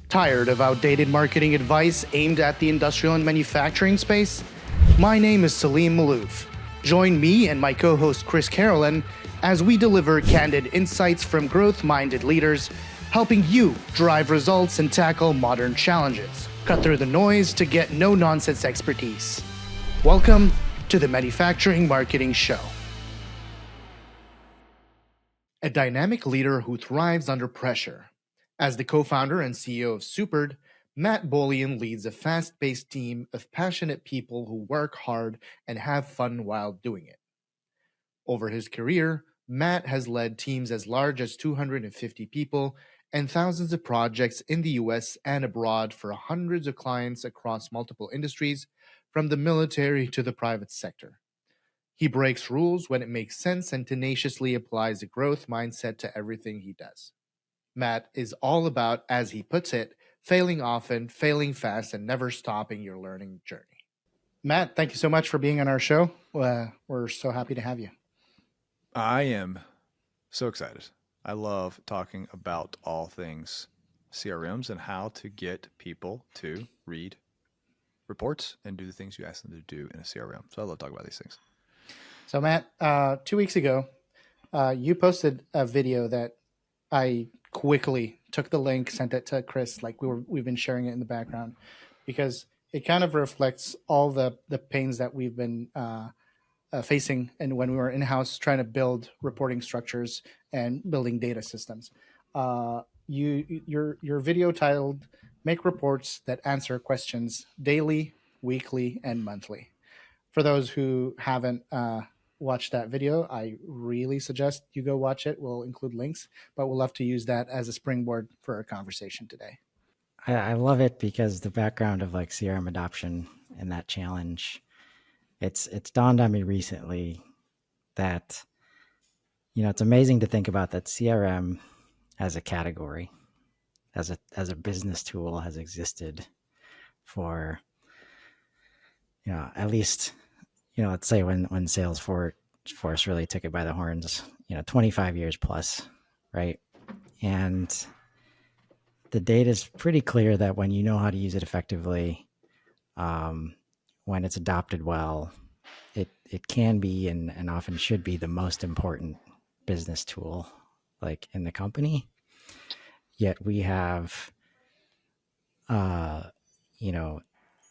Tired of outdated marketing advice aimed at the industrial and manufacturing space? My name is Selim Malouf. Join me and my co-host Chris Carolyn as we deliver candid insights from growth-minded leaders, helping you drive results and tackle modern challenges. Cut through the noise to get no-nonsense expertise. Welcome to the Manufacturing Marketing Show. A dynamic leader who thrives under pressure. As the co-founder and CEO of Supered, Matt Bolian leads a fast-paced team of passionate people who work hard and have fun while doing it. Over his career, Matt has led teams as large as 250 people and thousands of projects in the US and abroad for hundreds of clients across multiple industries, from the military to the private sector. He breaks rules when it makes sense and tenaciously applies a growth mindset to everything he does. Matt is all about, as he puts it, failing often, failing fast, and never stopping your learning journey. Matt, thank you so much for being on our show. We're so happy to have you. I am so excited. I love talking about all things CRMs and how to get people to read reports and do the things you ask them to do in a CRM. So I love talking about these things. So Matt, 2 weeks ago, you posted a video that I quickly took the link, sent it to Chris, like we've been sharing it in the background, because it kind of reflects all the pains that we've been facing, and when we were in-house trying to build reporting structures and building data systems. Your video titled "Make Reports That Answer Questions Daily, Weekly, and Monthly." For those who haven't watch that video, I really suggest you go watch it. We'll include links, but we'll love to use that as a springboard for our conversation today. I love it because the background of like CRM adoption and that challenge, it's dawned on me recently that, it's amazing to think about that CRM as a category, as a business tool has existed for, at least, let's say when Salesforce really took it by the horns, 25 years plus, right? And the data is pretty clear that when you know how to use it effectively, when it's adopted well, it can be and often should be the most important business tool like in the company. Yet we have,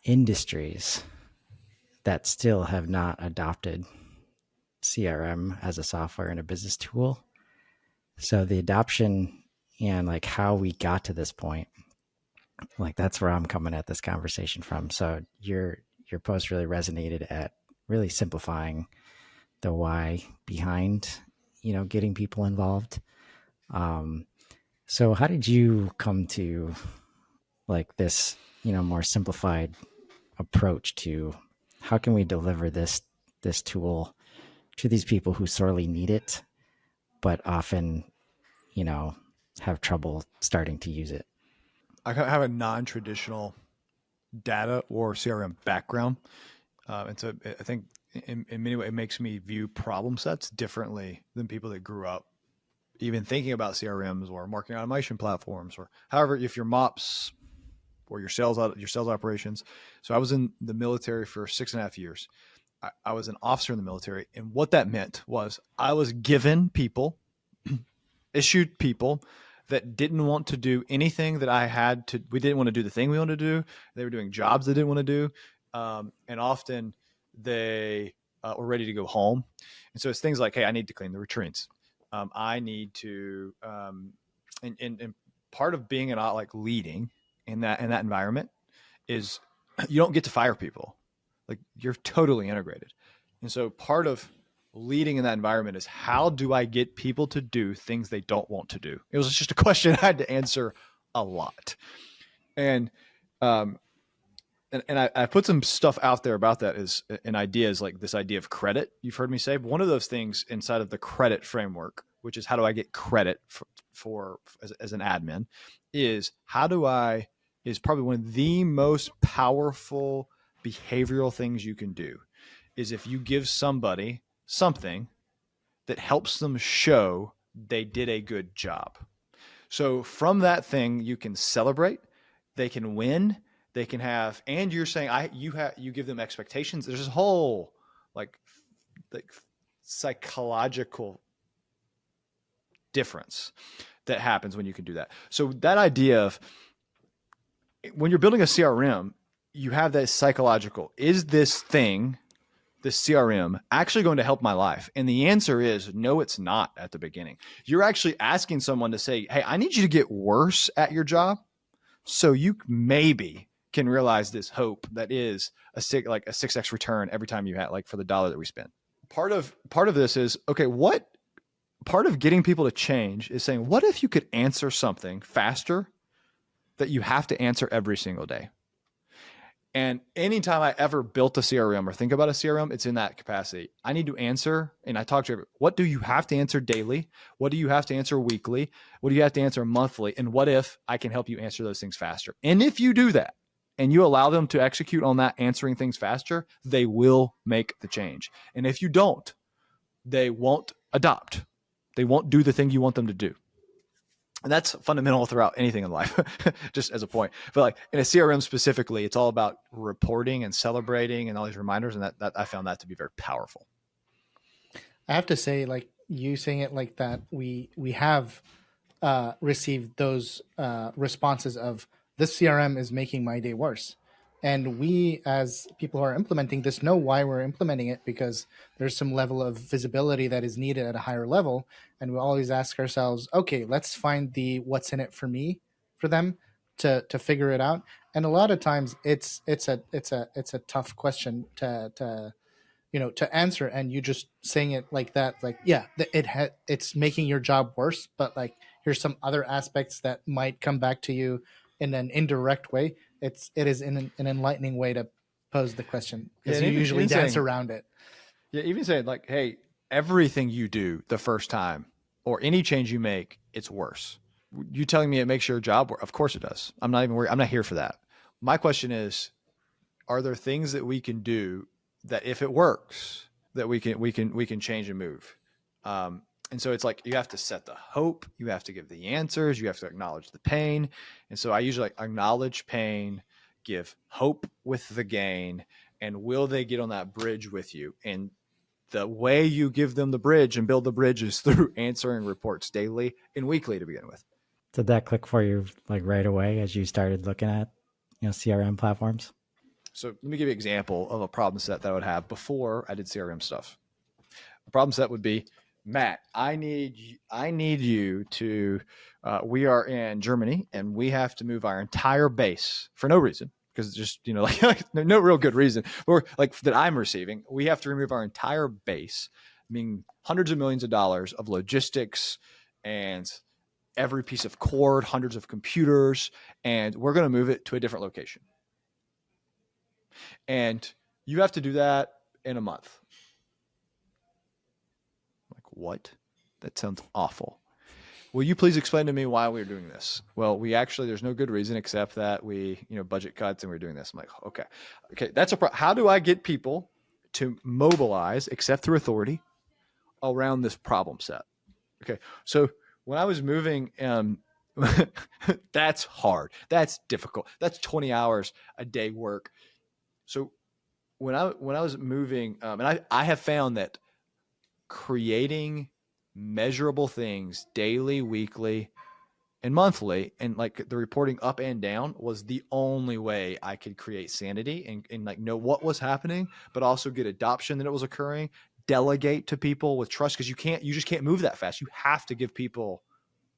industries that still have not adopted CRM as a software and a business tool. So the adoption and like how we got to this point, like that's where I'm coming at this conversation from. So your post really resonated at really simplifying the why behind, getting people involved. So how did you come to like this, more simplified approach to how can we deliver this tool to these people who sorely need it, but often, have trouble starting to use it? I have a non-traditional data or CRM background. And so I think in many ways it makes me view problem sets differently than people that grew up even thinking about CRMs or marketing automation platforms, or however, if your MOPS or your sales operations. So I was in the military for 6.5 years. I was an officer in the military. And what that meant was I was given people, issued people that didn't want to do anything that I had to. We didn't want to do the thing we wanted to do. They were doing jobs they didn't want to do. And often they were ready to go home. And so it's things like, hey, I need to clean the latrines. I need to, and part of being like leading in that environment is you don't get to fire people. Like you're totally integrated. And so part of leading in that environment is how do I get people to do things they don't want to do? It was just a question I had to answer a lot. And I put some stuff out there about that as an idea, is like this idea of credit. You've heard me say one of those things inside of the credit framework, which is how do I get credit for as an admin, is is probably one of the most powerful behavioral things you can do is if you give somebody something that helps them show they did a good job. So from that thing, you can celebrate they can win, they can have, and you're saying you give them expectations. There's this whole like psychological difference that happens when you can do that. So that idea of when you're building a CRM, you have that psychological, is this CRM actually going to help my life? And the answer is no, it's not at the beginning. You're actually asking someone to say, hey, I need you to get worse at your job so you maybe can realize this hope that is a 6x return every time you have, like for the dollar that we spend. Part of this is, okay, part of getting people to change is saying, what if you could answer something faster that you have to answer every single day? And anytime I ever built a CRM or think about a CRM, it's in that capacity. I need to answer, and I talk to everyone, what do you have to answer daily? What do you have to answer weekly? What do you have to answer monthly? And what if I can help you answer those things faster? And if you do that and you allow them to execute on that answering things faster, they will make the change. And if you don't, they won't adopt. They won't do the thing you want them to do. And that's fundamental throughout anything in life, just as a point. But like in a CRM specifically, it's all about reporting and celebrating and all these reminders. And that I found that to be very powerful. I have to say, like you saying it like that, we have received those responses of this CRM is making my day worse. And we, as people who are implementing this, know why we're implementing it, because there's some level of visibility that is needed at a higher level. And we always ask ourselves, okay, let's find the what's in it for me for them to figure it out. And a lot of times it's a tough question to answer. And you just saying it like that, like, yeah, it's making your job worse, but like here's some other aspects that might come back to you in an indirect way. It is an enlightening way to pose the question, because you usually dance around it. Yeah, even saying like, hey, everything you do the first time or any change you make, it's worse. You telling me it makes your job worse? Of course it does. I'm not even worried. I'm not here for that. My question is, are there things that we can do that if it works, that we can change and move? And so it's like, you have to set the hope, you have to give the answers, you have to acknowledge the pain. And so I usually acknowledge pain, give hope with the gain, and will they get on that bridge with you? And the way you give them the bridge and build the bridge is through answering reports daily and weekly to begin with. Did that click for you like right away as you started looking at CRM platforms? So let me give you an example of a problem set that I would have before I did CRM stuff. A problem set would be, Matt, I need you to, we are in Germany and we have to move our entire base for no reason, because just, like no real good reason, or like that I'm receiving. We have to remove our entire base, meaning hundreds of millions of dollars of logistics and every piece of cord, hundreds of computers, and we're going to move it to a different location. And you have to do that in a month. What? That sounds awful. Will you please explain to me why we're doing this? Well, there's no good reason except that we, budget cuts and we're doing this. I'm like, okay, that's a problem. How do I get people to mobilize, except through authority, around this problem set? Okay, so when I was moving, that's hard. That's difficult. That's 20 hours a day work. So when I was moving, and I have found that creating measurable things daily, weekly, and monthly, and like the reporting up and down was the only way I could create sanity and like know what was happening, but also get adoption that it was occurring, delegate to people with trust, because you just can't move that fast. You have to give people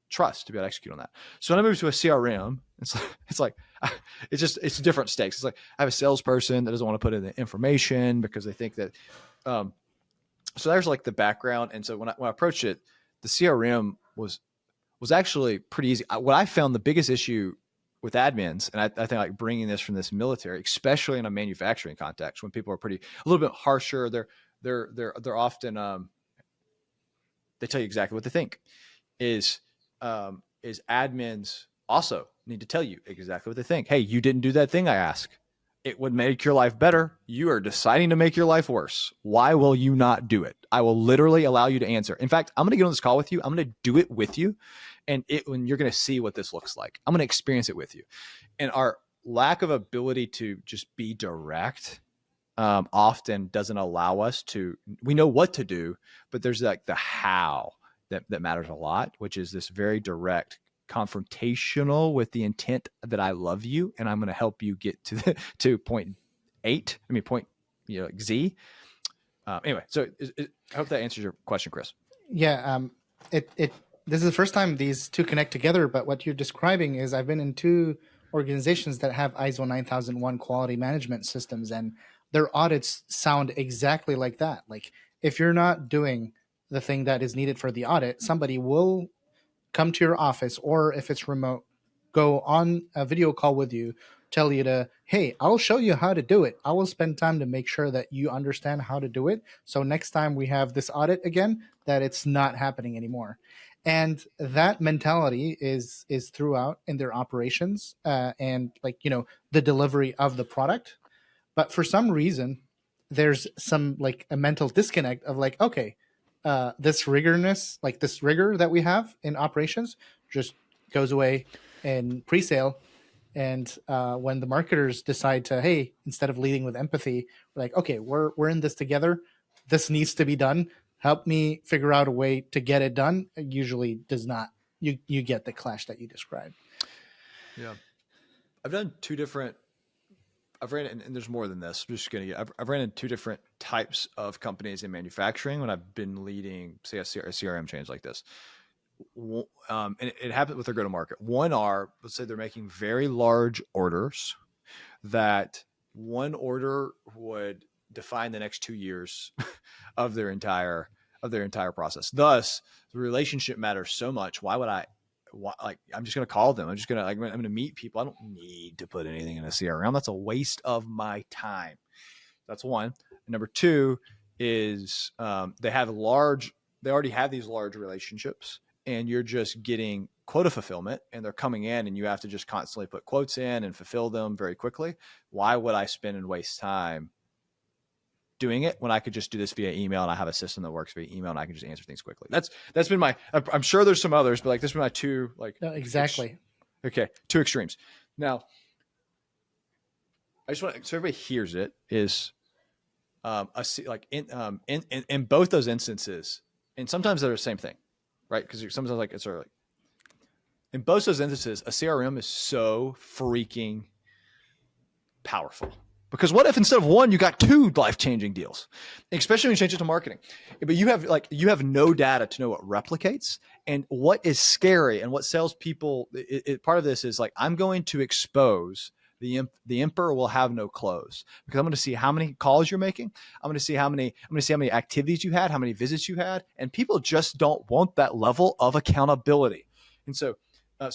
trust to be able to execute on that. So when I moved to a CRM, it's different stakes. It's like I have a salesperson that doesn't want to put in the information because they think that, so there's like the background. And so when I approached it, the CRM was actually pretty easy. What I found the biggest issue with admins, and I think like bringing this from this military, especially in a manufacturing context, when people are a little bit harsher, they're often, they tell you exactly what they think, is admins also need to tell you exactly what they think. Hey, you didn't do that thing I asked. It would make your life better. You are deciding to make your life worse. Why will you not do it? I will literally allow you to answer. In fact, I'm going to get on this call with you. I'm going to do it with you. And when you're going to see what this looks like, I'm going to experience it with you. And our lack of ability to just be direct often doesn't allow us to, we know what to do, but there's like the how that matters a lot, which is this very direct, confrontational with the intent that I love you and I'm going to help you get to point Z. Anyway, so I hope that answers your question, Chris. Yeah, this is the first time these two connect together, but what you're describing is I've been in two organizations that have ISO 9001 quality management systems, and their audits sound exactly like that. Like, if you're not doing the thing that is needed for the audit, somebody will come to your office, or if it's remote, go on a video call with you, tell you to, hey, I'll show you how to do it. I will spend time to make sure that you understand how to do it. So next time we have this audit again, that it's not happening anymore. And that mentality is throughout in their operations and the delivery of the product. But for some reason, there's some a mental disconnect of okay, this rigor that we have in operations just goes away in pre-sale. And when the marketers decide to, hey, instead of leading with empathy, we're like, okay, we're in this together. This needs to be done. Help me figure out a way to get it done. It usually does not. You get the clash that you described. Yeah, I've done two different. I've ran, and there's more than this. I'm just gonna. I've ran in two different types of companies in manufacturing when I've been leading, say, a CRM change like this. And it happened with their go-to-market. Let's say they're making very large orders, that one order would define the next 2 years of their entire process. Thus, the relationship matters so much. Why would I'm just going to call them. I'm going to meet people. I don't need to put anything in a CRM. That's a waste of my time. That's one. And number two is they already have these large relationships, and you're just getting quota fulfillment, and they're coming in and you have to just constantly put quotes in and fulfill them very quickly. Why would I spend and waste time doing it when I could just do this via email, and I have a system that works via email and I can just answer things quickly? That's been I'm sure there's some others, but this has been my two, No, exactly. Two extremes. Now, I just want so everybody hears it is in both those instances, and sometimes they're the same thing, right? Because sometimes it's sort of in both those instances, a CRM is so freaking powerful. Because what if instead of one, you got two life-changing deals, especially when you change it to marketing? But you have no data to know what replicates. And what is scary and what salespeople, part of this is I'm going to expose the emperor will have no clothes, because I'm going to see how many calls you're making. I'm going to see how many activities you had, how many visits you had. And people just don't want that level of accountability. And so, and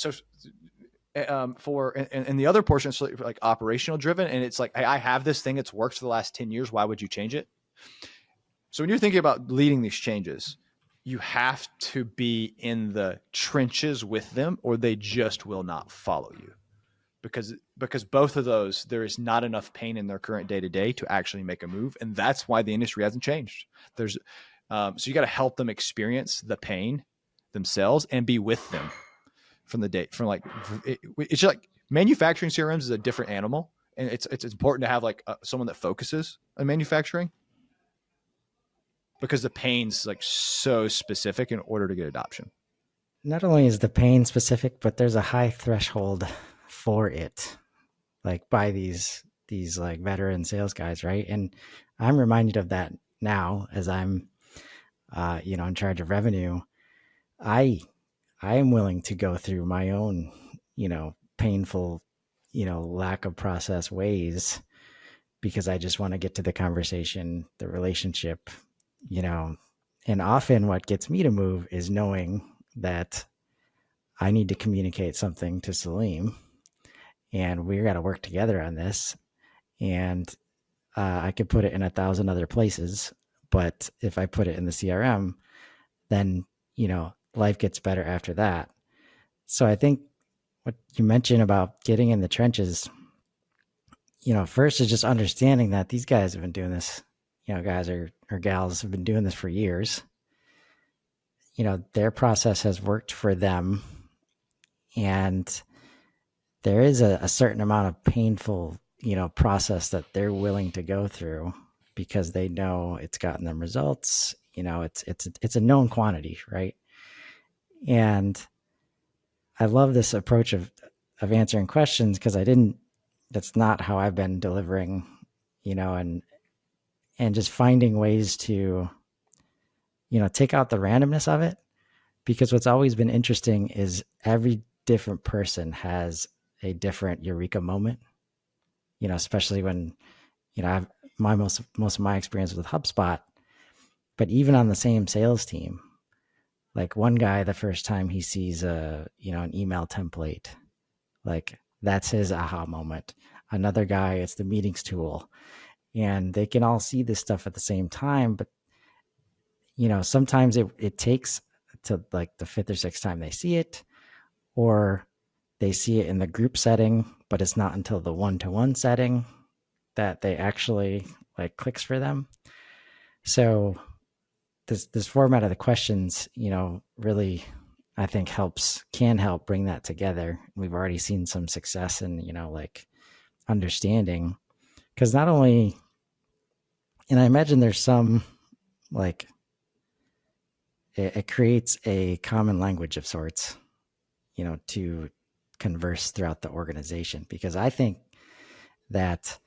the other portion is operational driven, and it's hey, I have this thing that's worked for the last 10 years. Why would you change it? So when you're thinking about leading these changes, you have to be in the trenches with them, or they just will not follow you, because both of those, there is not enough pain in their current day-to-day to actually make a move. And that's why the industry hasn't changed. So you got to help them experience the pain themselves and be with them it's just manufacturing CRMs is a different animal, and it's important to have someone that focuses on manufacturing, because the pain's so specific in order to get adoption. Not only is the pain specific, but there's a high threshold for it, by these veteran sales guys, right? And I'm reminded of that now as I'm in charge of revenue. I am willing to go through my own, painful, lack of process ways, because I just want to get to the conversation, the relationship, and often what gets me to move is knowing that I need to communicate something to Selim, and we got to work together on this. And I could put it in 1,000 other places, but if I put it in the CRM, then, life gets better after that. So I think what you mentioned about getting in the trenches, first is just understanding that these guys have been doing this, guys or gals have been doing this for years. Their process has worked for them. And there is a certain amount of painful, process that they're willing to go through because they know it's gotten them results. It's a known quantity, right? And I love this approach of answering questions because that's not how I've been delivering, and just finding ways to, take out the randomness of it. Because what's always been interesting is every different person has a different eureka moment, especially when, I have most of my experience with HubSpot, but even on the same sales team, like one guy, the first time he sees an email template, like that's his aha moment. Another guy, it's the meetings tool, and they can all see this stuff at the same time. But, sometimes it takes to like the fifth or sixth time they see it, or they see it in the group setting, but it's not until the one-to-one setting that they actually like clicks for them. So this format of the questions, really, I think can help bring that together. We've already seen some success in, like understanding, because not only, and I imagine there's some like, it creates a common language of sorts, to converse throughout the organization. Because I think that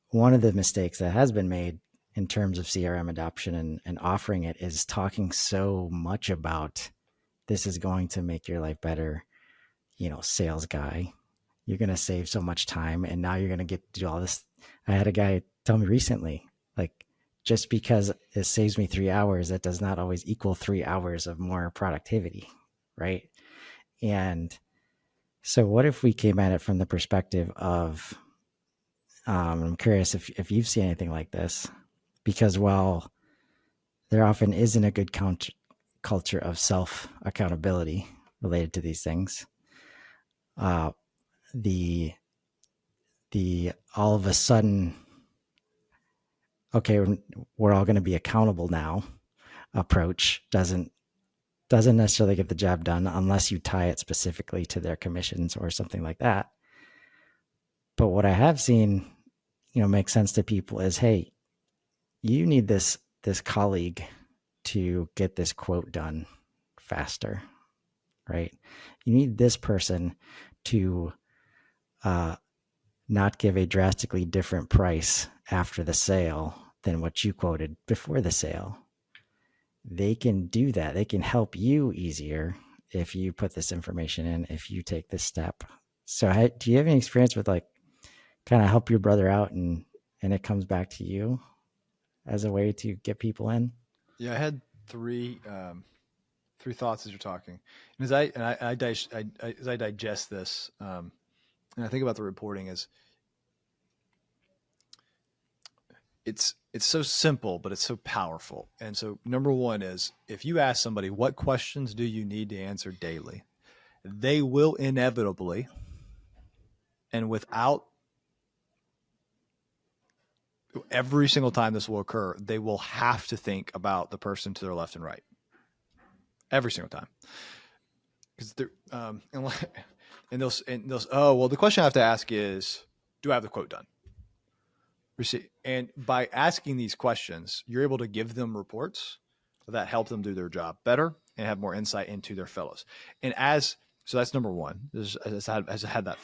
one of the mistakes that has been made in terms of CRM adoption and offering it is talking so much about this is going to make your life better, sales guy. You're going to save so much time, and now you're going to get to do all this. I had a guy tell me recently, like, just because it saves me 3 hours, that does not always equal 3 hours of more productivity, right? And so what if we came at it from the perspective of, I'm curious if you've seen anything like this, because while there often isn't a good culture of self accountability related to these things, the all of a sudden, okay, we're all going to be accountable now approach doesn't necessarily get the job done unless you tie it specifically to their commissions or something like that. But what I have seen, make sense to people is, hey, you need this colleague to get this quote done faster, right? You need this person to not give a drastically different price after the sale than what you quoted before the sale. They can do that. They can help you easier if you put this information in, if you take this step. So do you have any experience with like kind of help your brother out and it comes back to you as a way to get people in? Yeah, I had three thoughts as you're talking, and as I digest this, and I think about the reporting, is it's so simple, but it's so powerful. And so number one is, if you ask somebody, what questions do you need to answer daily, they will inevitably, and without every single time this will occur, they will have to think about the person to their left and right every single time. Because they're, and they'll, oh, well, the question I have to ask is, do I have the quote done? And by asking these questions, you're able to give them reports that help them do their job better and have more insight into their fellows. And so that's number one. As I had that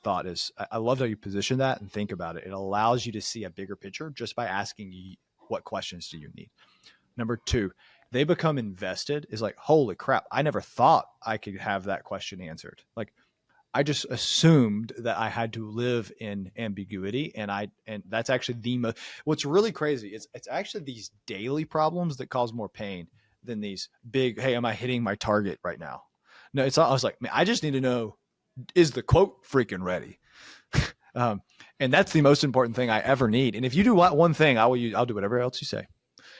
thought, is I love how you position that and think about it. It allows you to see a bigger picture just by asking you, what questions do you need? Number two, they become invested. Is like, holy crap, I never thought I could have that question answered. Like, I just assumed that I had to live in ambiguity. And that's actually what's really crazy is it's actually these daily problems that cause more pain than these big, hey, am I hitting my target right now? No, I was like, man, I just need to know, is the quote freaking ready? And that's the most important thing I ever need. And if you do one thing, I'll do whatever else you say.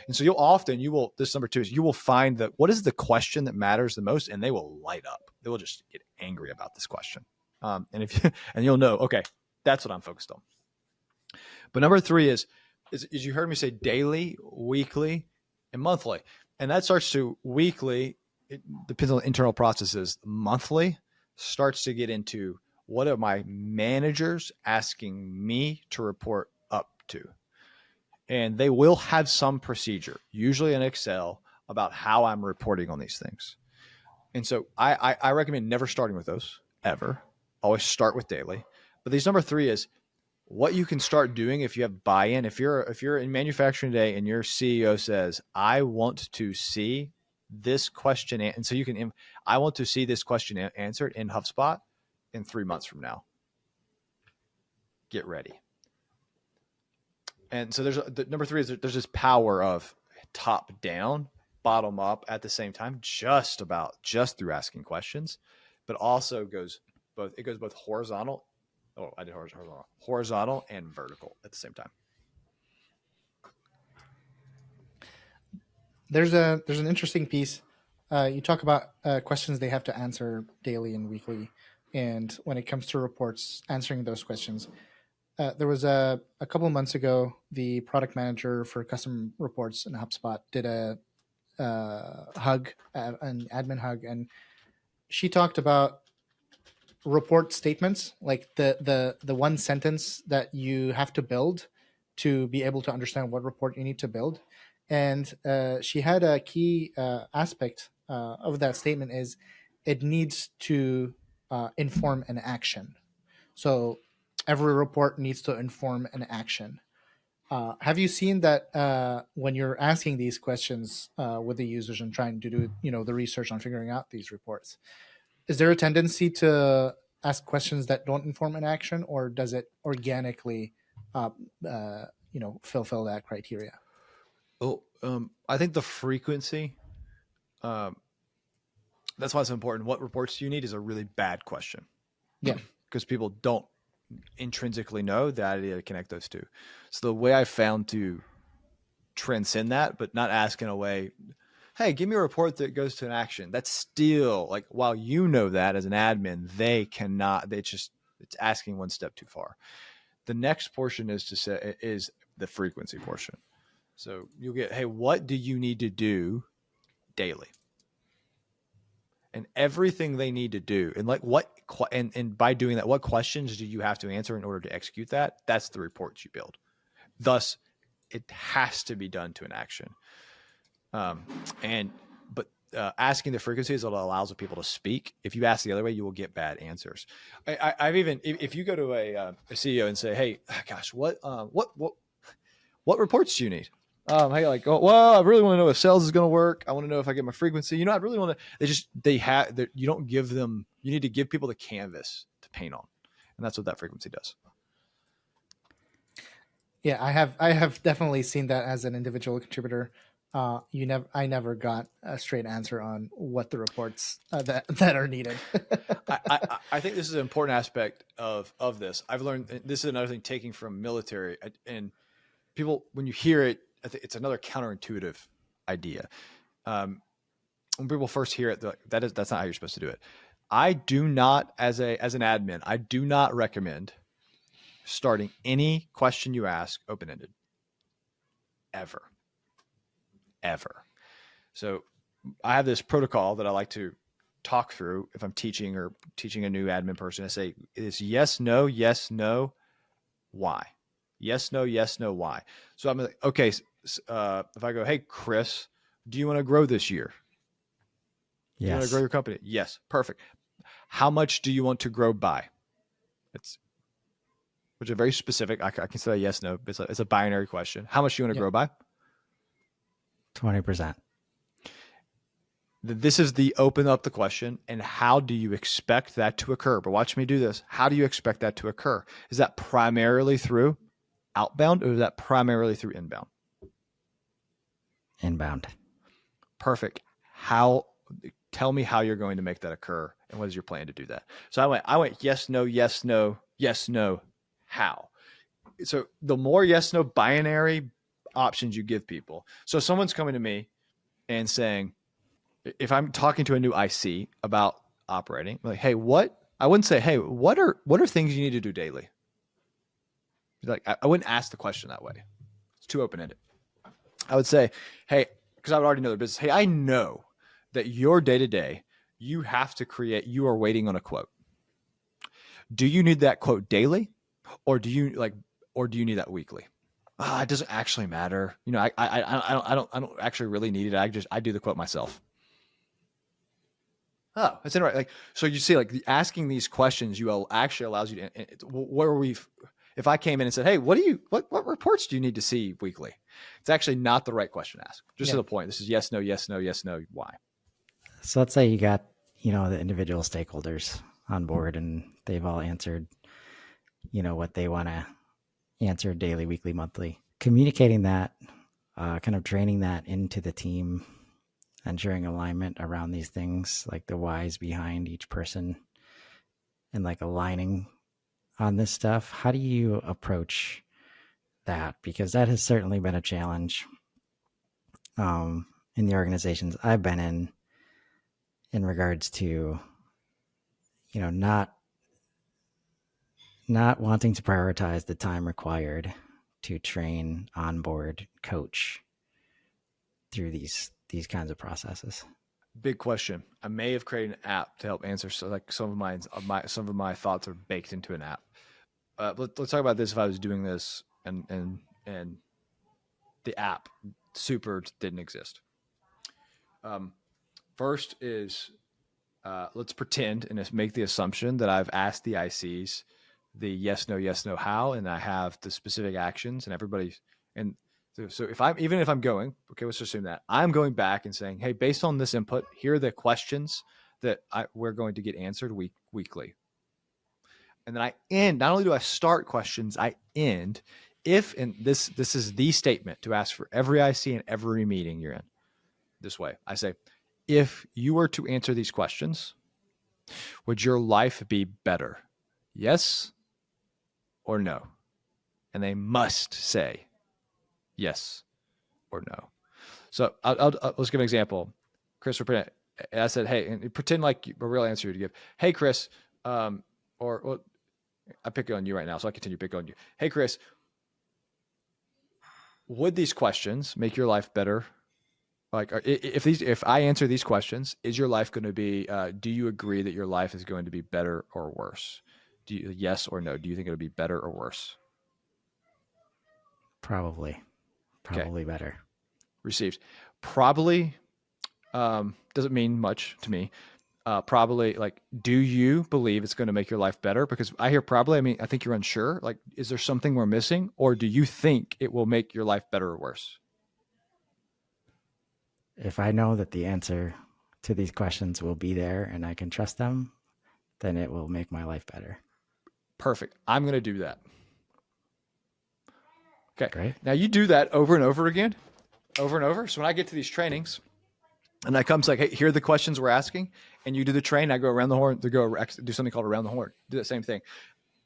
And so this number two is, you will find that what is the question that matters the most, and they will light up. They will just get angry about this question. And you'll know, okay, that's what I'm focused on. But number three is you heard me say daily, weekly, and monthly. And that starts to weekly. it depends on the internal processes. Monthly starts to get into what are my managers asking me to report up to? And they will have some procedure, usually in Excel, about how I'm reporting on these things. And so I recommend never starting with those ever. Always start with daily. But these number 3 is what you can start doing if you have buy-in. If you're in manufacturing today and your CEO says, I want to see this question, and so I want to see this question answered in HubSpot in 3 months from now. Get ready. And so the number 3 is there's this power of top down, bottom up at the same time, just through asking questions, but also goes both horizontal. Oh, I did horizontal and vertical at the same time. There's an interesting piece. You talk about questions they have to answer daily and weekly, and when it comes to reports, answering those questions. There was a couple of months ago, the product manager for custom reports in HubSpot did an admin hug, and she talked about report statements, like the one sentence that you have to build to be able to understand what report you need to build. And she had a key aspect of that statement is it needs to inform an action. So every report needs to inform an action. Have you seen that when you're asking these questions with the users and trying to do the research on figuring out these reports? Is there a tendency to ask questions that don't inform an action, or does it organically fulfill that criteria? Oh, I think the frequency, that's why it's important. What reports do you need is a really bad question. Yeah. Because people don't intrinsically know the idea to connect those two. So the way I found to transcend that, but not ask in a way, hey, give me a report that goes to an action. That's still like, while you know that as an admin, it's asking one step too far. The next portion is the frequency portion. So you'll get, hey, what do you need to do daily? And everything they need to do, and like and by doing that, what questions do you have to answer in order to execute that? That's the reports you build. Thus, it has to be done to an action. But asking the frequency is what allows the people to speak. If you ask the other way, you will get bad answers. I've even, if you go to a CEO and say, hey, gosh, what reports do you need? Hey, like, oh, well, I really want to know if sales is going to work. I want to know if I get my frequency. I really want to, you don't give them, you need to give people the canvas to paint on. And that's what that frequency does. Yeah, I have definitely seen that as an individual contributor. I never got a straight answer on what the reports that are needed. I think this is an important aspect of this. I've learned, this is another thing taking from military, and people, when you hear it, I think it's another counterintuitive idea. When people first hear it, that's not how you're supposed to do it. I do not, as an admin, I do not recommend starting any question you ask open-ended. Ever. So I have this protocol that I like to talk through if I'm teaching a new admin person. I say it's yes, no, why? Yes, no, why? So I'm like, okay, if I go, hey, Chris, do you want to grow this year? Yes. You want to grow your company? Yes. Perfect. How much do you want to grow by? Which is very specific. I can say yes, no. It's a binary question. How much do you want to grow by? 20%. This is the open up the question. And how do you expect that to occur? But watch me do this. How do you expect that to occur? Is that primarily through outbound, or is that primarily through inbound? Inbound. Perfect. Tell me how you're going to make that occur, and what is your plan to do that? So I went yes, no, how? So the more yes, no binary options you give people. So someone's coming to me and saying, if I'm talking to a new IC about operating, like, hey, I wouldn't say, hey, what are things you need to do daily? Like, I wouldn't ask the question that way. It's too open-ended. I would say, hey, because I would already know their business. Hey, I know that your day-to-day, you have to create, you are waiting on a quote. Do you need that quote daily, or do you need that weekly? It doesn't actually matter. I don't actually really need it. I do the quote myself. Oh, that's interesting. Like, so you see, like asking these questions, actually allows you to, if I came in and said, hey, what reports do you need to see weekly? It's actually not the right question to ask. Just to the point. This is yes, no, yes, no, yes, no, why? So let's say you got, the individual stakeholders on board and they've all answered, what they want to answer daily, weekly, monthly. Communicating that, kind of training that into the team, ensuring alignment around these things, like the whys behind each person, and like aligning on this stuff. How do you approach that? Because that has certainly been a challenge in the organizations I've been in regards to, not wanting to prioritize the time required to train, onboard, coach through these kinds of processes. Big question. I may have created an app to help answer. So like some of my thoughts are baked into an app. Let's talk about this. If I was doing this and the app Super didn't exist. First is let's pretend and make the assumption that I've asked the ICs the yes, no, how, and I have the specific actions and everybody's, and so if I'm going, okay, let's assume that I'm going back and saying, hey, based on this input, here are the questions that we're going to get answered weekly. And then I end, not only do I start questions, I end and this is the statement to ask for every IC and every meeting you're in this way. I say, if you were to answer these questions, would your life be better? Yes or no? And they must say yes or no. So let's give an example. Chris, I said, hey, and pretend like a real answer to give. Hey, Chris, I pick on you right now, so I continue to pick on you. Hey, Chris, would these questions make your life better? Like, if I answer these questions, is your life going to be? Do you agree that your life is going to be better or worse? Yes or no? Do you think it'll be better or worse? Probably better. Received. Probably doesn't mean much to me. Probably, like, do you believe it's going to make your life better? Because I hear probably, I mean, I think you're unsure. Like, is there something we're missing? Or do you think it will make your life better or worse? If I know that the answer to these questions will be there and I can trust them, then it will make my life better. Perfect. I'm going to do that. Okay. Great. Now you do that over and over again, over and over. So when I get to these trainings and I come to like, hey, here are the questions we're asking, and you do the train, I go around the horn to go do something called around the horn. Do that same thing.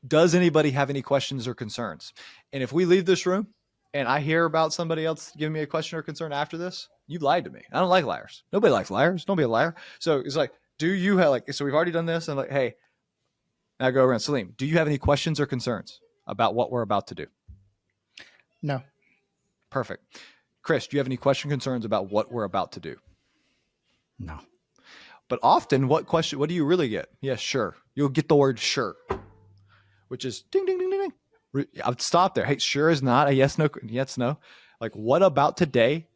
Does anybody have any questions or concerns? And if we leave this room and I hear about somebody else giving me a question or concern after this, you lied to me. I don't like liars. Nobody likes liars. Don't be a liar. So it's like, do you have so we've already done this, and like, hey, now I go around. Selim, do you have any questions or concerns about what we're about to do? No. Perfect. Chris, do you have any concerns about what we're about to do? No. But often, what do you really get? Yes, sure. You'll get the word sure, which is ding, ding, ding, ding, ding. I would stop there. Hey, sure is not a yes, no. Like, what about today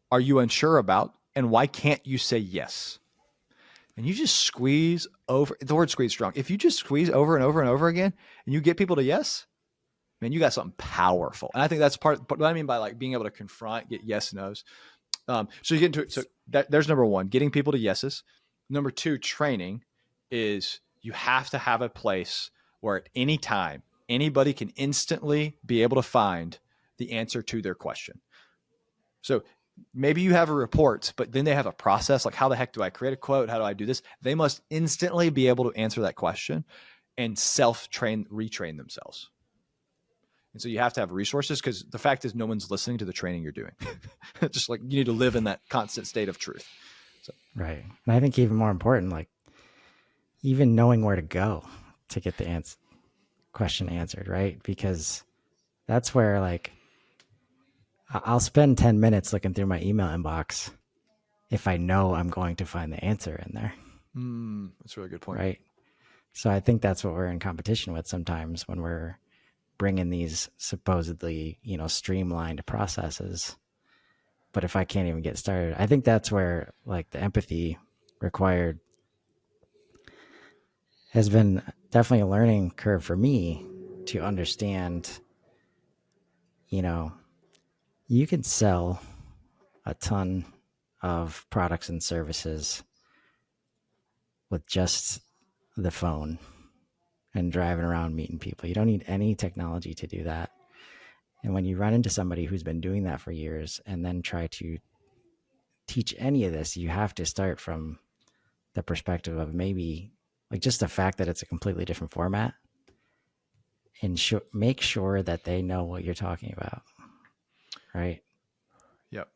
are you unsure about? And why can't you say yes? And you just squeeze over, the word squeeze strong. If you just squeeze over and over and over again and you get people to yes, man, you got something powerful. And I think that's what I mean by like being able to confront, get yes, no's. So you get into it. So there's number one, getting people to yeses. Number two, training is you have to have a place where at any time, anybody can instantly be able to find the answer to their question. So maybe you have a report, but then they have a process. Like, how the heck do I create a quote? How do I do this? They must instantly be able to answer that question and retrain themselves. And so you have to have resources, because the fact is no one's listening to the training you're doing. Just like you need to live in that constant state of truth. So. Right. And I think even more important, like even knowing where to go to get the question answered, right? Because that's where like I'll spend 10 minutes looking through my email inbox if I know I'm going to find the answer in there, That's a really good point. right? So I think that's what we're in competition with sometimes when we're bringing these supposedly, streamlined processes. But if I can't even get started, I think that's where like the empathy required has been definitely a learning curve for me to understand, you know, you can sell a ton of products and services with just the phone and driving around meeting people. You don't need any technology to do that. And when you run into somebody who's been doing that for years and then try to teach any of this, you have to start from the perspective of maybe like just the fact that it's a completely different format and make sure that they know what you're talking about. Right. Yep.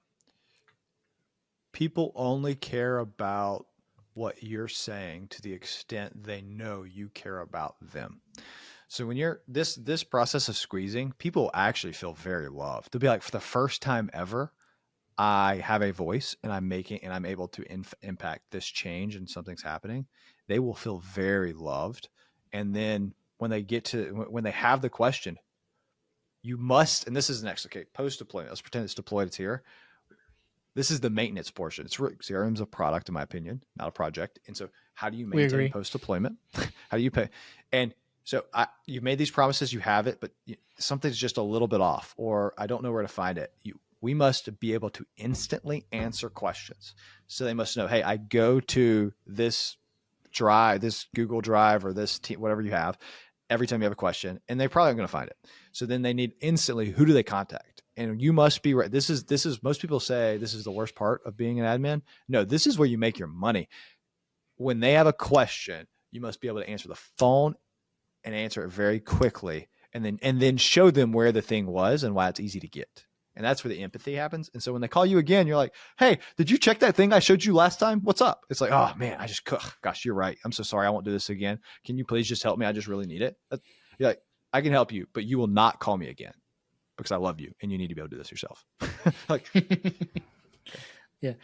People only care about what you're saying to the extent they know you care about them. So when you're this process of squeezing, people actually feel very loved. They'll be like, for the first time ever, I have a voice and I'm able to impact this change and something's happening. They will feel very loved. And then when they have the question, you must, and this is next, okay, post deployment. Let's pretend it's deployed. It's here. This is the maintenance portion. CRM is a product, in my opinion, not a project. And so how do you maintain post deployment? How do you pay? And so you've made these promises, you have it, but something's just a little bit off, or I don't know where to find it. We must be able to instantly answer questions. So they must know, hey, I go to this drive, this Google Drive or this whatever you have, every time you have a question, and they're probably going to find it. So then they need instantly, who do they contact? And you must be right. This is most people say this is the worst part of being an admin. No, this is where you make your money. When they have a question, you must be able to answer the phone and answer it very quickly, and then show them where the thing was and why it's easy to get. And that's where the empathy happens. And so when they call you again, you're like, hey, did you check that thing I showed you last time? What's up? It's like, oh man, gosh, you're right. I'm so sorry. I won't do this again. Can you please just help me? I just really need it. You're like, I can help you, but you will not call me again because I love you and you need to be able to do this yourself. Like, yeah.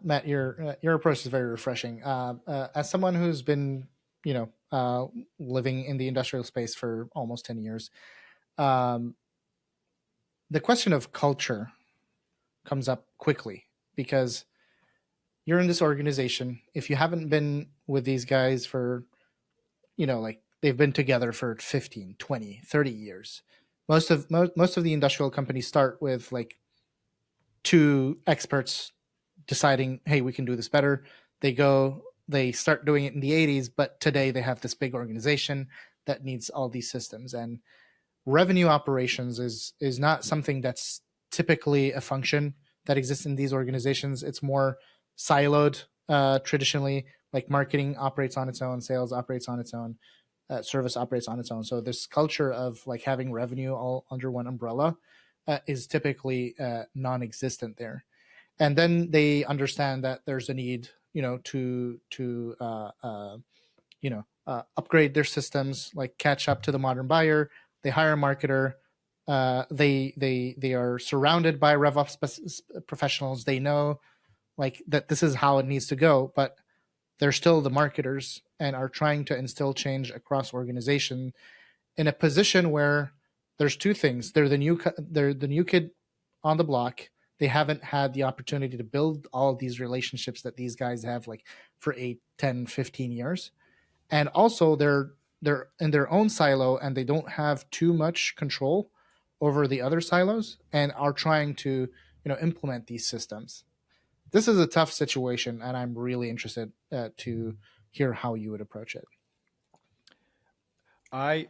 Matt, your approach is very refreshing. As someone who's been, living in the industrial space for almost 10 years, the question of culture comes up quickly because you're in this organization. If you haven't been with these guys for, like they've been together for 15, 20, 30 years. Most of the industrial companies start with like two experts deciding, hey, we can do this better. They start doing it in the 80s, but today they have this big organization that needs all these systems. And revenue operations is not something that's typically a function that exists in these organizations. It's more siloed traditionally, like marketing operates on its own, sales operates on its own, service operates on its own. So this culture of like having revenue all under one umbrella is typically non-existent there. And then they understand that there's a need, to upgrade their systems, like catch up to the modern buyer. They hire a marketer. They are surrounded by RevOps professionals. They know like that this is how it needs to go, but they're still the marketers and are trying to instill change across organization in a position where there's two things. They're the new kid on the block. They haven't had the opportunity to build all of these relationships that these guys have like for 8, 10, 15 years. And also they're in their own silo and they don't have too much control over the other silos and are trying to, implement these systems. This is a tough situation, and I'm really interested to hear how you would approach it. I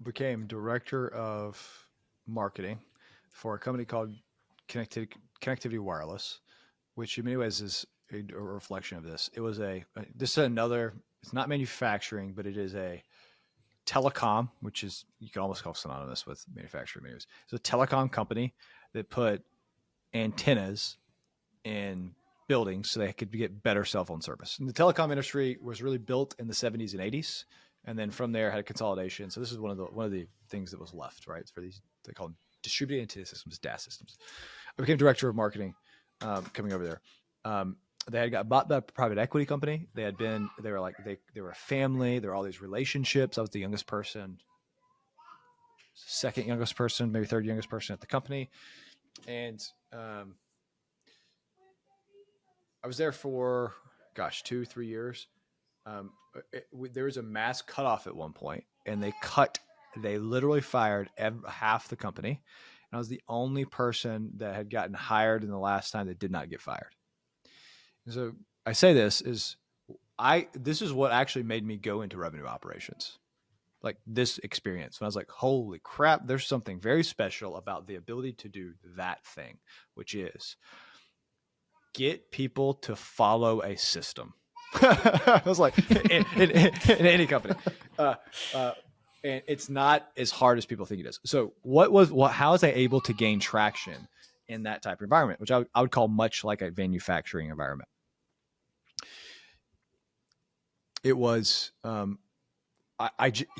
became director of marketing for a company called Connectivity Wireless, which in many ways is a reflection of this. It was this is another, it's not manufacturing, but it is a telecom, which is, you can almost call synonymous with manufacturing. It's a telecom company that put antennas in buildings so they could get better cell phone service. And the telecom industry was really built in the 70s and 80s. And then from there had a consolidation. So this is one of the things that was left, right? For these, they call them distributed antenna systems, DAS systems. I became director of marketing coming over there. They had got bought by a private equity company. They were a family. There were all these relationships. I was the youngest person, second youngest person, maybe third youngest person at the company. And I was there for, 2-3 years. There was a mass cutoff at one point, and they literally fired half the company. And I was the only person that had gotten hired in the last time that did not get fired. And so I say this is what actually made me go into revenue operations. Like this experience when I was like, holy crap, there's something very special about the ability to do that thing, which is get people to follow a system. I was like, in any company. And it's not as hard as people think it is. So how was I able to gain traction in that type of environment, which I would call much like a manufacturing environment? It was,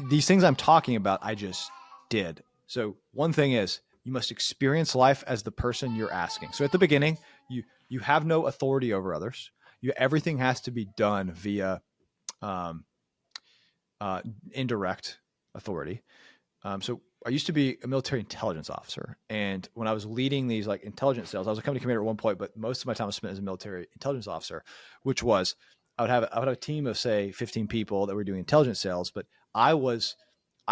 these things I'm talking about, I just did. So one thing is you must experience life as the person you're asking. So at the beginning, you have no authority over others. Everything has to be done via indirect authority. So I used to be a military intelligence officer. And when I was leading these like intelligence sales, I was a company commander at one point, but most of my time was spent as a military intelligence officer, which was I would have a team of say 15 people that were doing intelligence sales, but I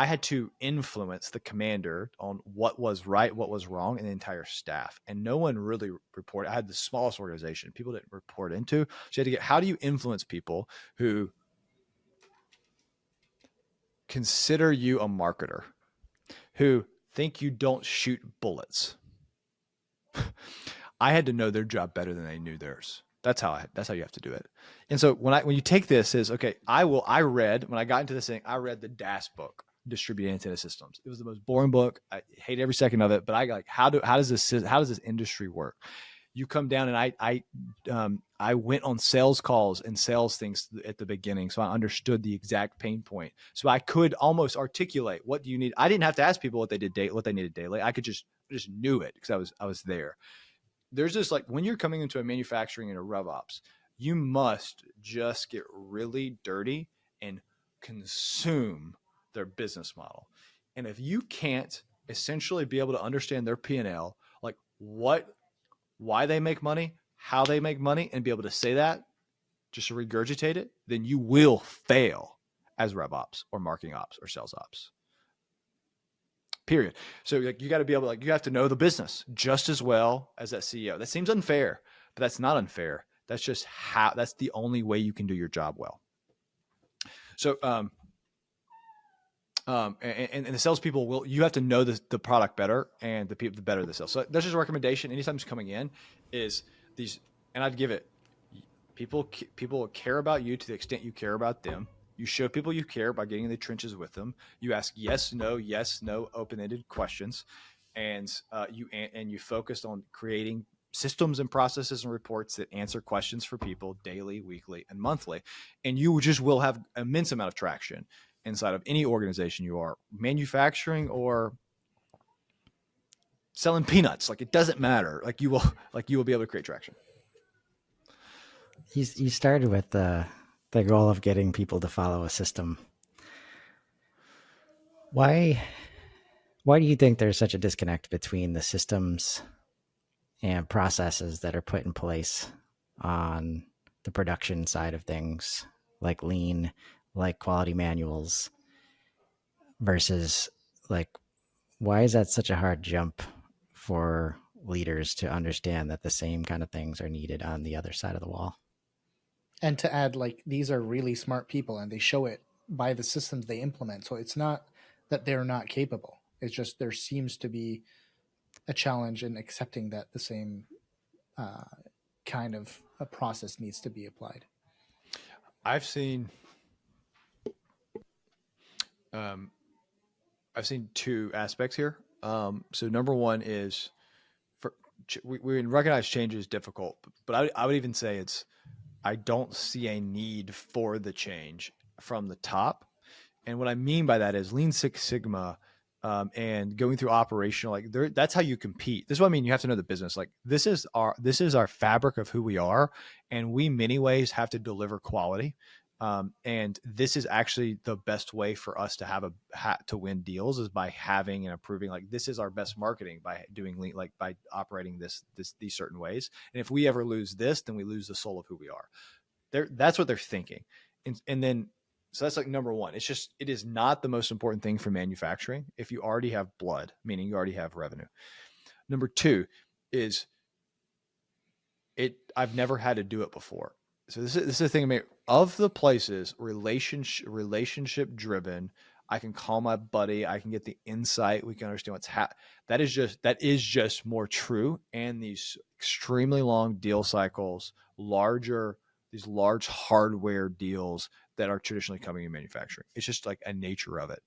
had to influence the commander on what was right, what was wrong, and the entire staff. And no one really reported. I had the smallest organization. People didn't report into. So you had to get, how do you influence people who consider you a marketer, who think you don't shoot bullets? I had to know their job better than they knew theirs. That's how you have to do it. And so when you take this is, okay, when I got into this thing, I read the DAS book, Distributed Antenna Systems. It was the most boring book. I hate every second of it, but I like, how does this industry work? You come down and I went on sales calls and sales things at the beginning. So I understood the exact pain point. So I could almost articulate, what do you need? I didn't have to ask people what they needed daily. I could just knew it because I was there. There's this, like, when you're coming into a manufacturing and a rev ops, you must just get really dirty and consume their business model. And if you can't essentially be able to understand their P&L, like why they make money, how they make money, and be able to say that, just to regurgitate it, then you will fail as rev ops or marketing ops or sales ops. Period. So like, you got to be able, like, you have to know the business just as well as that CEO. That seems unfair, but that's not unfair. That's just that's the only way you can do your job well. So, and the salespeople you have to know the product better, and the better the sales. So that's just a recommendation. Anytime it's coming in is these, and I'd give it, people will care about you to the extent you care about them. You show people you care by getting in the trenches with them. You ask yes, no, open-ended questions, and you focused on creating systems and processes and reports that answer questions for people daily, weekly, and monthly. And you just will have immense amount of traction inside of any organization you are, manufacturing or selling peanuts. Like, it doesn't matter. Like, you will be able to create traction. You started with the goal of getting people to follow a system. Why do you think there's such a disconnect between the systems and processes that are put in place on the production side of things, like lean, like quality manuals, versus, like, why is that such a hard jump for leaders to understand that the same kind of things are needed on the other side of the wall? And to add, like, these are really smart people, and they show it by the systems they implement. So it's not that they're not capable. It's just there seems to be a challenge in accepting that the same kind of a process needs to be applied. I've seen two aspects here. So number one is, we recognize change is difficult, but I would even say I don't see a need for the change from the top. And what I mean by that is Lean Six Sigma and going through operational, like that's how you compete. This is what I mean. You have to know the business. Like this is our fabric of who we are. And we many ways have to deliver quality. And this is actually the best way for us to have to win deals is by having and approving, like this is our best marketing by doing lean, like by operating these certain ways. And if we ever lose this, then we lose the soul of who we are. That's what they're thinking. And then, so that's like number one. It is not the most important thing for manufacturing if you already have blood, meaning you already have revenue. Number two is I've never had to do it before. So this is the thing. I mean, of the places relationship driven, I can call my buddy. I can get the insight. We can understand what's happening. That is just more true. And these extremely long deal cycles, these large hardware deals that are traditionally coming in manufacturing. It's just like a nature of it.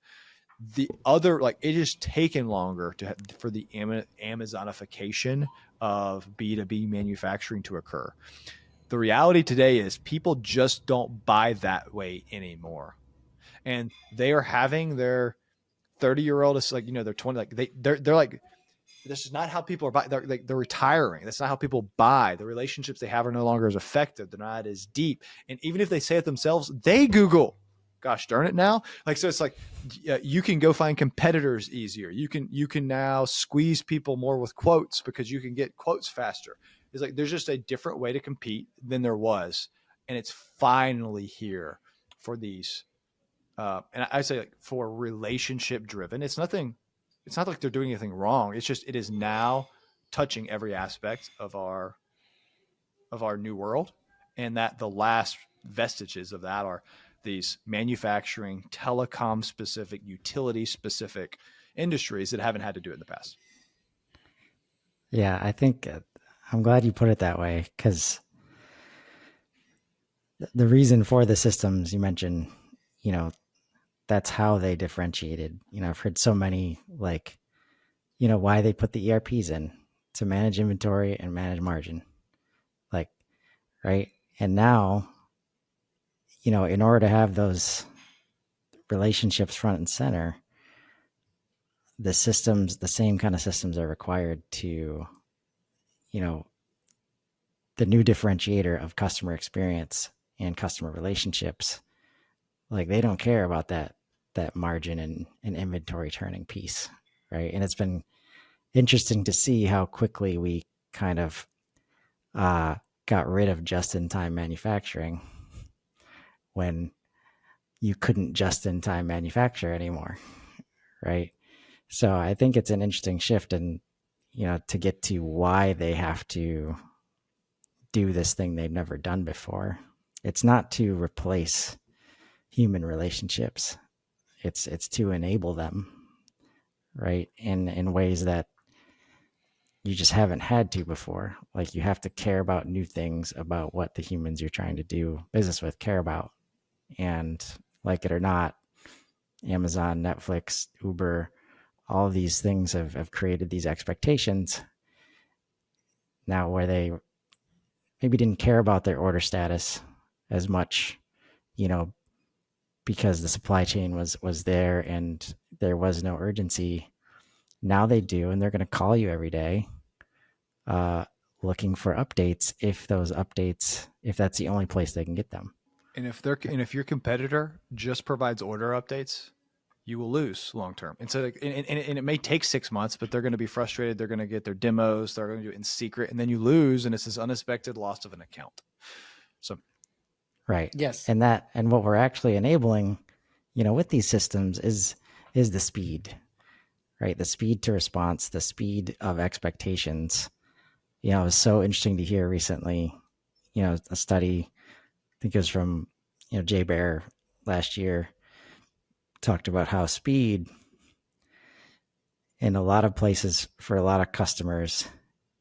The other, like it is taken longer for the Amazonification of B2B manufacturing to occur. The reality today is people just don't buy that way anymore. And they are having their 30-year-old, it's like, they're 20, like they're like, this is not how people are buying. They're retiring. That's not how people buy. The relationships they have are no longer as effective. They're not as deep. And even if they say it themselves, they Google, gosh darn it now. Like, so it's like, you can go find competitors easier. You can now squeeze people more with quotes because you can get quotes faster. It's like, there's just a different way to compete than there was. And it's finally here for these. And I say, like, for relationship driven, it's not like they're doing anything wrong. It's just, it is now touching every aspect of our new world. And that the last vestiges of that are these manufacturing, telecom specific, utility specific industries that haven't had to do it in the past. Yeah, I think I'm glad you put it that way, because the reason for the systems you mentioned, that's how they differentiated. I've heard so many, like, why they put the ERPs in to manage inventory and manage margin, like, right? And now, in order to have those relationships front and center, the same kind of systems are required to, the new differentiator of customer experience and customer relationships. Like, they don't care about that margin and inventory turning piece, right? And it's been interesting to see how quickly we kind of got rid of just-in-time manufacturing when you couldn't just-in-time manufacture anymore, right? So I think it's an interesting shift, and to get to why they have to do this thing they've never done before. It's not to replace human relationships. It's to enable them, right? In ways that you just haven't had to before. Like, you have to care about new things about what the humans you're trying to do business with care about. And like it or not, Amazon, Netflix, Uber, all of these things have created these expectations now where they maybe didn't care about their order status as much, because the supply chain was there and there was no urgency. Now they do, and they're going to call you every day looking for updates if that's the only place they can get them. And if your competitor just provides order updates, you will lose long term. And so, and it may take 6 months, but they're going to be frustrated. They're going to get their demos. They're going to do it in secret, and then you lose, and it's this unexpected loss of an account. So, right. Yes. And what we're actually enabling, with these systems is the speed, right? The speed to response, the speed of expectations. It was so interesting to hear recently, a study, I think it was from, Jay Baer last year, talked about how speed in a lot of places for a lot of customers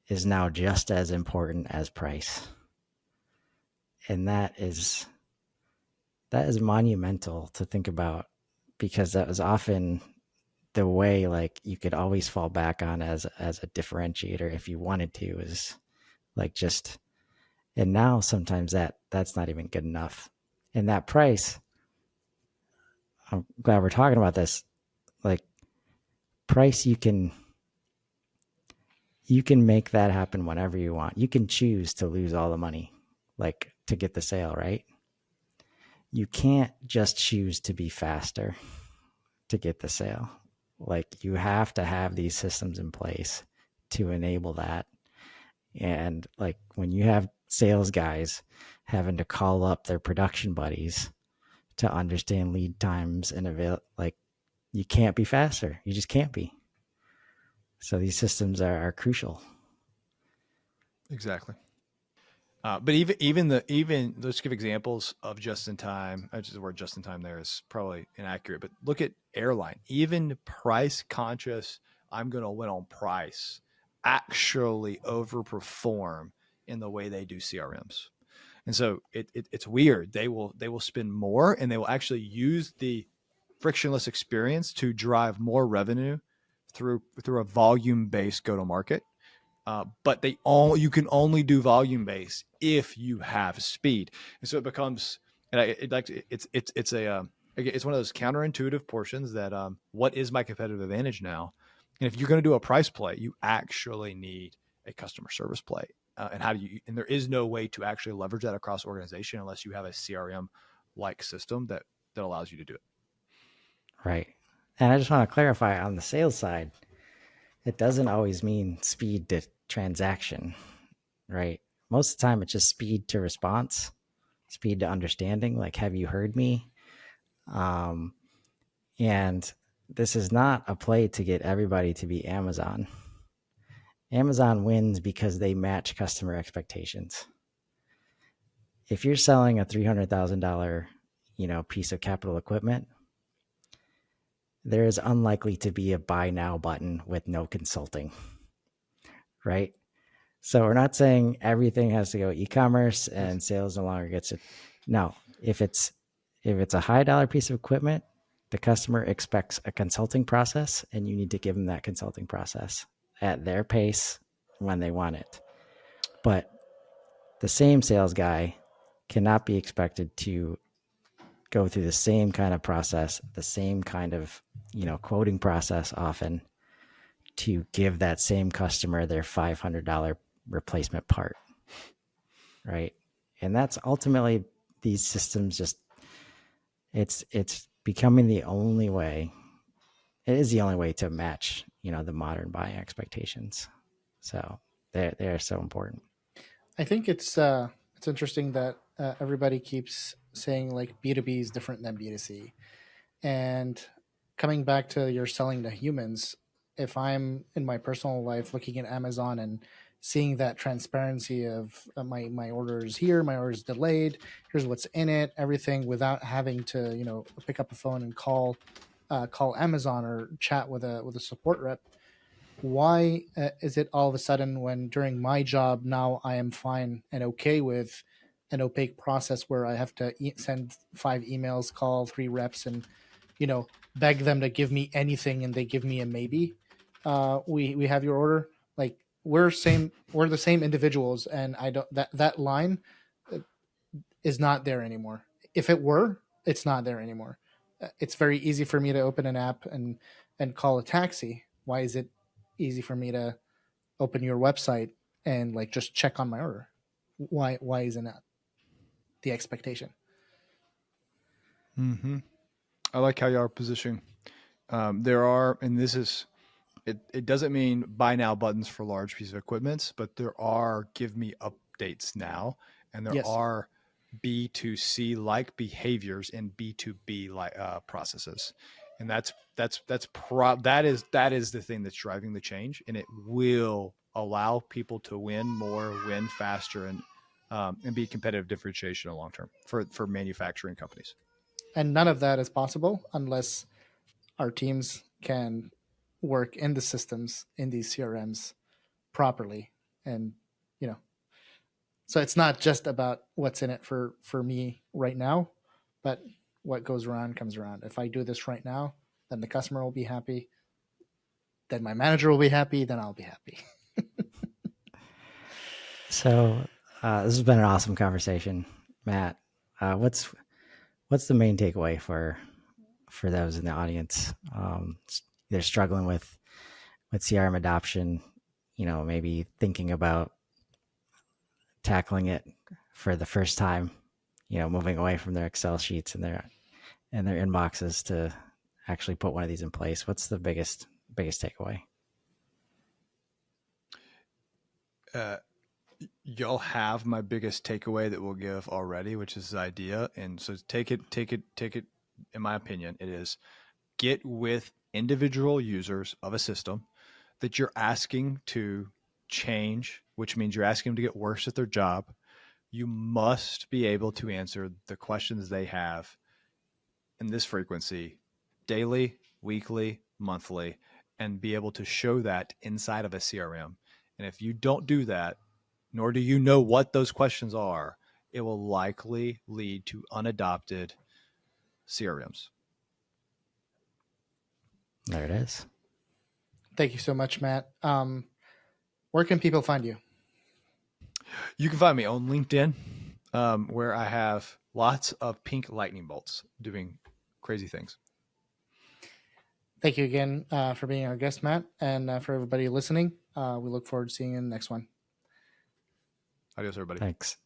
is now just as important as price. And that is monumental to think about, because that was often the way, like, you could always fall back on as a differentiator if you wanted to, is like just, and now sometimes that's not even good enough. And that price, I'm glad we're talking about this. Like, price, you can make that happen whenever you want. You can choose to lose all the money, like to get the sale, right? You can't just choose to be faster to get the sale. Like, you have to have these systems in place to enable that. And like, when you have sales guys having to call up their production buddies to understand lead times and like, you can't be faster. You just can't be. So these systems are crucial. Exactly. But even let's give examples of just in time. The word just in time there is probably inaccurate, but look at airline. Even price conscious, I'm going to win on price, actually overperform in the way they do CRMs. And so it's weird. They will spend more, and they will actually use the frictionless experience to drive more revenue through a volume based go to market. But you can only do volume based if you have speed, and so it becomes, and it's one of those counterintuitive portions that what is my competitive advantage now? And if you're going to do a price play, you actually need a customer service play. And there is no way to actually leverage that across organization unless you have a CRM like system that allows you to do it. Right. And I just want to clarify, on the sales side, it doesn't always mean speed to transaction, right? Most of the time, it's just speed to response, speed to understanding. Like, have you heard me? And this is not a play to get everybody to be Amazon. Amazon wins because they match customer expectations. If you're selling a $300,000, piece of capital equipment, there is unlikely to be a buy now button with no consulting, right? So we're not saying everything has to go e-commerce and sales no longer gets it. No, if it's a high dollar piece of equipment, the customer expects a consulting process, and you need to give them that consulting process at their pace when they want it. But the same sales guy cannot be expected to go through the same kind of process, the same kind of, quoting process often, to give that same customer their $500 replacement part, right? And that's ultimately, these systems just, it's becoming the only way. It is the only way to match, the modern buying expectations. So they're so important. I think it's interesting that everybody keeps saying like B2B is different than B2C. And coming back to your selling to humans, if I'm in my personal life looking at Amazon and seeing that transparency of my order is here, my order is delayed, here's what's in it, everything, without having to pick up a phone and call Amazon or chat with a support rep. Why is it all of a sudden, when during my job now I am fine and okay with an opaque process where I have to send 5 emails, call 3 reps, and beg them to give me anything, and they give me a maybe? We have your order. Like, we're the same individuals, and I don't that line is not there anymore. If it were, it's not there anymore. It's very easy for me to open an app and call a taxi. Why is it easy for me to open your website and like just check on my order? Why isn't that the expectation? Mm-hmm. I like how you are positioning. There are, and this is, it doesn't mean buy now buttons for large pieces of equipment, but there are give me updates now, and there Yes. are B2C like behaviors and B2B like processes, and that is the thing that's driving the change, and it will allow people to win more, win faster, and be competitive differentiation long term for manufacturing companies. And none of that is possible unless our teams can work in the systems, in these CRMs properly. And so it's not just about what's in it for me right now, but what goes around comes around. If I do this right now, then the customer will be happy, then my manager will be happy, then I'll be happy. So this has been an awesome conversation, Matt. What's the main takeaway for those in the audience? they're struggling with CRM adoption, maybe thinking about tackling it for the first time, moving away from their Excel sheets and their inboxes to actually put one of these in place? What's the biggest takeaway? Y'all have my biggest takeaway that we'll give already, which is the idea. And so take it. In my opinion, it is get with individual users of a system that you're asking to change, which means you're asking them to get worse at their job. You must be able to answer the questions they have in this frequency, daily, weekly, monthly, and be able to show that inside of a CRM. And if you don't do that, nor do you know what those questions are, it will likely lead to unadopted CRMs. There it is. Thank you so much, Matt. Where can people find you? You can find me on LinkedIn, where I have lots of pink lightning bolts doing crazy things. Thank you again for being our guest, Matt, and for everybody listening. We look forward to seeing you in the next one. Adios, everybody. Thanks.